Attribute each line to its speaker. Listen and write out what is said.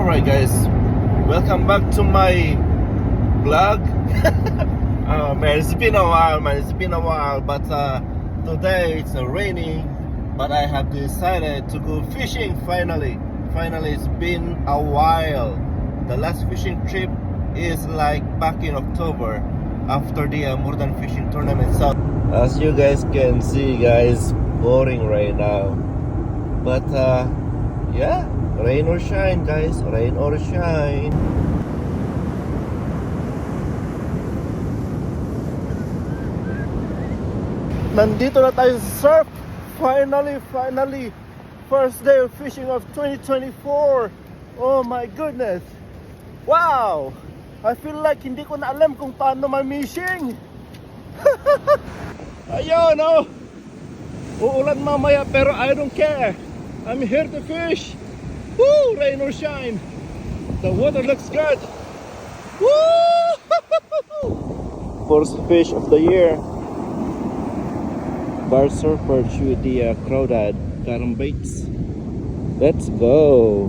Speaker 1: Alright guys, welcome back to my vlog. Man, it's been a while, but today it's raining, but I have decided to go fishing finally. It's been a while. The last fishing trip is like back in October after the Modern Fishing Tournament. So as you guys can see, guys, boring right now, but yeah, rain or shine, guys, rain or shine. Nandito na tayo sa surf. Finally, first day of fishing of 2024. Oh my goodness, wow, I feel like hindi ko na alam kung paano mag-fishing. Ayun, oh, uulan mamaya pero I don't care. I'm here to fish. Woo! Rain or shine, the water looks good. Woo! First fish of the year. Bar Surfperch with the crawdad bottom baits. Let's go.